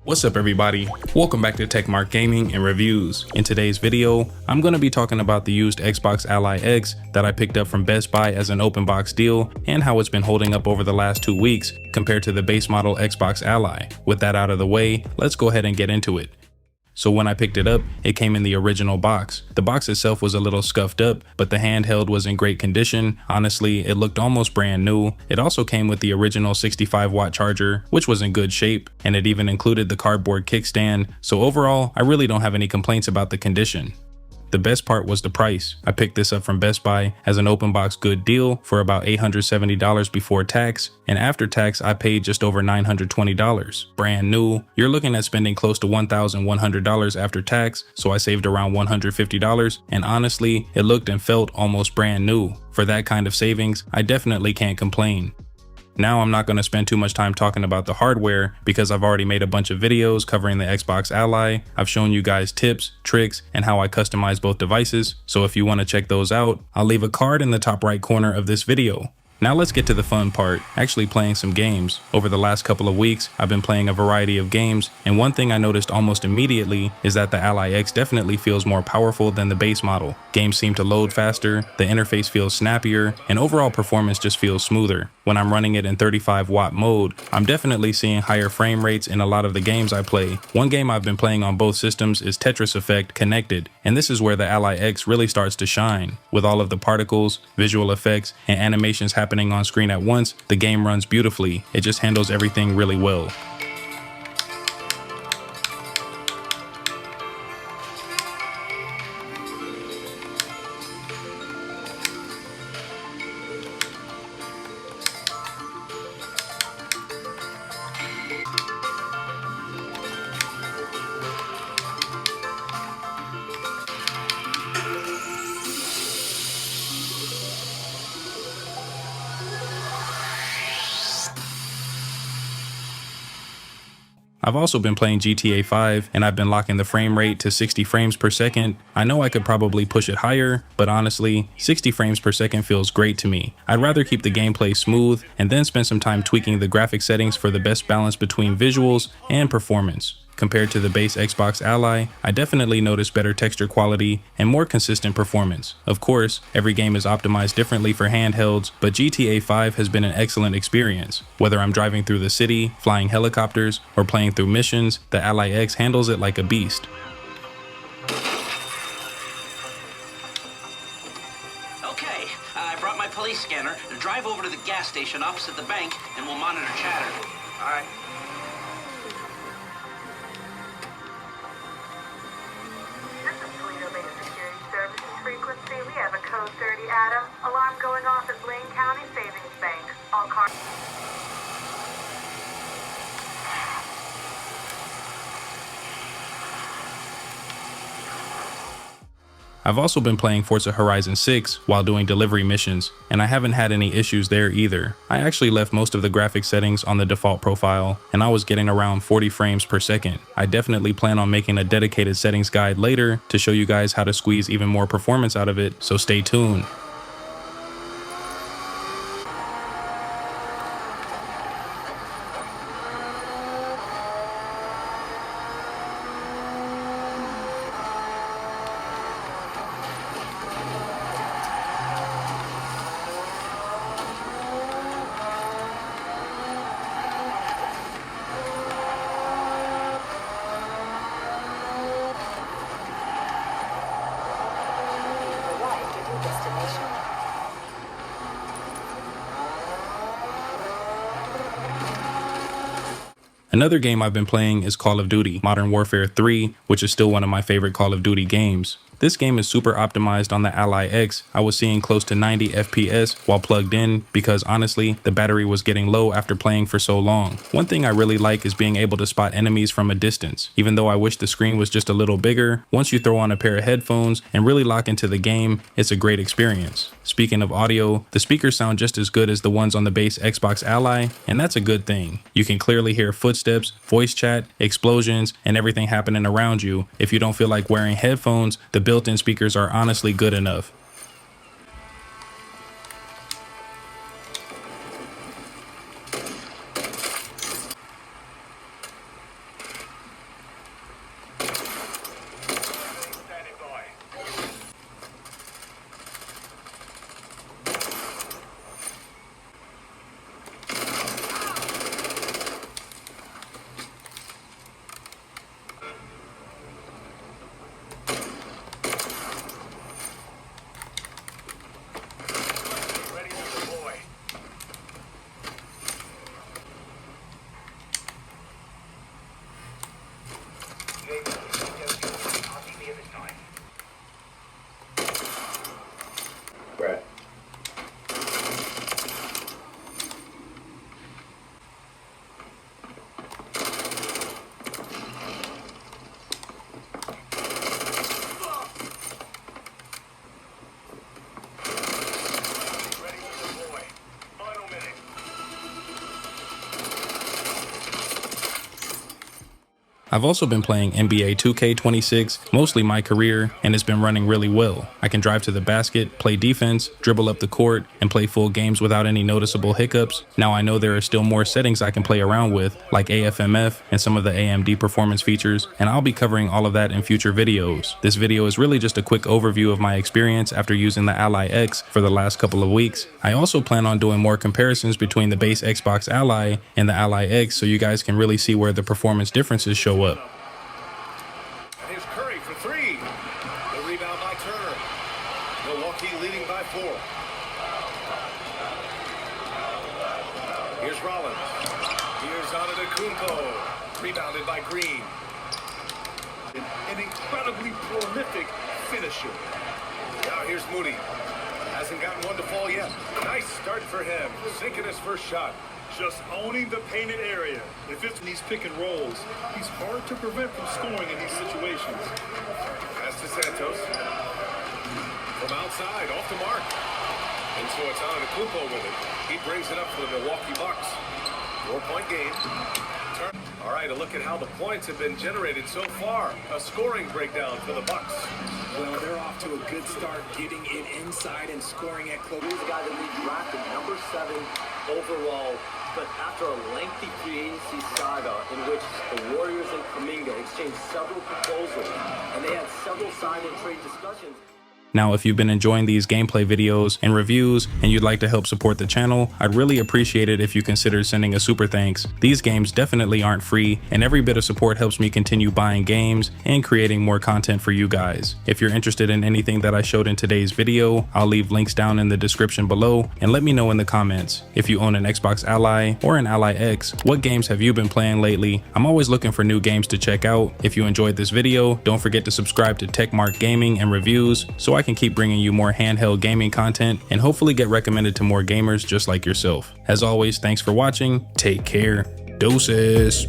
What's up everybody? Welcome back to TechMark Gaming and Reviews. In today's video, I'm going to be talking about the used Xbox Ally X that I picked up from Best Buy as an open box deal and how it's been holding up over the last 2 weeks compared to the base model Xbox Ally. With that out of the way, let's go ahead and get into it. So when I picked it up, it came in the original box. The box itself was a little scuffed up, but the handheld was in great condition. Honestly, it looked almost brand new. It also came with the original 65-watt charger, which was in good shape, and it even included the cardboard kickstand. So overall, I really don't have any complaints about the condition. The best part was the price. I picked this up from Best Buy as an open box good deal for about $870 before tax, and after tax I paid just over $920. Brand new. You're looking at spending close to $1,100 after tax, so I saved around $150, and honestly, it looked and felt almost brand new. For that kind of savings, I definitely can't complain. Now I'm not going to spend too much time talking about the hardware because I've already made a bunch of videos covering the Xbox Ally. I've shown you guys tips, tricks, and how I customize both devices, so if you want to check those out, I'll leave a card in the top right corner of this video. Now let's get to the fun part, actually playing some games. Over the last couple of weeks, I've been playing a variety of games, and one thing I noticed almost immediately is that the Ally X definitely feels more powerful than the base model. Games seem to load faster, the interface feels snappier, and overall performance just feels smoother. When I'm running it in 35-watt mode, I'm definitely seeing higher frame rates in a lot of the games I play. One game I've been playing on both systems is Tetris Effect Connected, and this is where the Ally X really starts to shine. With all of the particles, visual effects, and animations happening on screen at once, the game runs beautifully. It just handles everything really well. I've also been playing GTA 5 and I've been locking the frame rate to 60 frames per second. I know I could probably push it higher, but honestly, 60 frames per second feels great to me. I'd rather keep the gameplay smooth and then spend some time tweaking the graphic settings for the best balance between visuals and performance. Compared to the base Xbox Ally, I definitely noticed better texture quality and more consistent performance. Of course, every game is optimized differently for handhelds, but GTA 5 has been an excellent experience. Whether I'm driving through the city, flying helicopters, or playing through missions, the Ally X handles it like a beast. Okay, I brought my police scanner. Drive over to the gas station opposite the bank and we'll monitor chatter. All right. Frequency, we have a code 30 Adam. Alarm going off at Blaine County Savings Bank. All cars. I've also been playing Forza Horizon 6 while doing delivery missions, and I haven't had any issues there either. I actually left most of the graphic settings on the default profile, and I was getting around 40 frames per second. I definitely plan on making a dedicated settings guide later to show you guys how to squeeze even more performance out of it, so stay tuned. Another game I've been playing is Call of Duty Modern Warfare 3, which is still one of my favorite Call of Duty games. This game is super optimized on the Ally X. I was seeing close to 90 FPS while plugged in because honestly, the battery was getting low after playing for so long. One thing I really like is being able to spot enemies from a distance. Even though I wish the screen was just a little bigger, once you throw on a pair of headphones and really lock into the game, it's a great experience. Speaking of audio, the speakers sound just as good as the ones on the base Xbox Ally, and that's a good thing. You can clearly hear footsteps, voice chat, explosions, and everything happening around you. If you don't feel like wearing headphones, the built-in speakers are honestly good enough. I've also been playing NBA 2K26, mostly my career, and it's been running really well. I can drive to the basket, play defense, dribble up the court, and play full games without any noticeable hiccups. Now I know there are still more settings I can play around with, like AFMF and some of the AMD performance features, and I'll be covering all of that in future videos. This video is really just a quick overview of my experience after using the Ally X for the last couple of weeks. I also plan on doing more comparisons between the base Xbox Ally and the Ally X so you guys can really see where the performance differences show up. Here's Curry for three. The rebound by Turner. Milwaukee leading by 4. Here's Rollins. Here's Antetokounmpo. Rebounded by Green. An incredibly prolific finisher. Now here's Moody. Hasn't gotten one to fall yet. Nice start for him. Sinking his first shot. Just owning the painted area. If it's in these pick and rolls, he's hard to prevent from scoring in these situations. Pass to Santos. From outside, off the mark. And so it's Antetokounmpo with it. He brings it up for the Milwaukee Bucks. 4-point game. All right, a look at how the points have been generated so far. A scoring breakdown for the Bucks. Well, they're off to a good start, getting it inside and scoring at close. He's the guy that we drafted number 7 overall. But after a lengthy free agency saga in which the Warriors and Kuminga exchanged several proposals and they had several sign and trade discussions. Now, if you've been enjoying these gameplay videos and reviews and you'd like to help support the channel, I'd really appreciate it if you consider sending a super thanks. These games definitely aren't free, and every bit of support helps me continue buying games and creating more content for you guys. If you're interested in anything that I showed in today's video, I'll leave links down in the description below, and let me know in the comments. If you own an Xbox Ally or an Ally X, what games have you been playing lately? I'm always looking for new games to check out. If you enjoyed this video, don't forget to subscribe to Techmark Gaming and Reviews so I can keep bringing you more handheld gaming content and hopefully get recommended to more gamers just like yourself. As always, thanks for watching. Take care. Doses.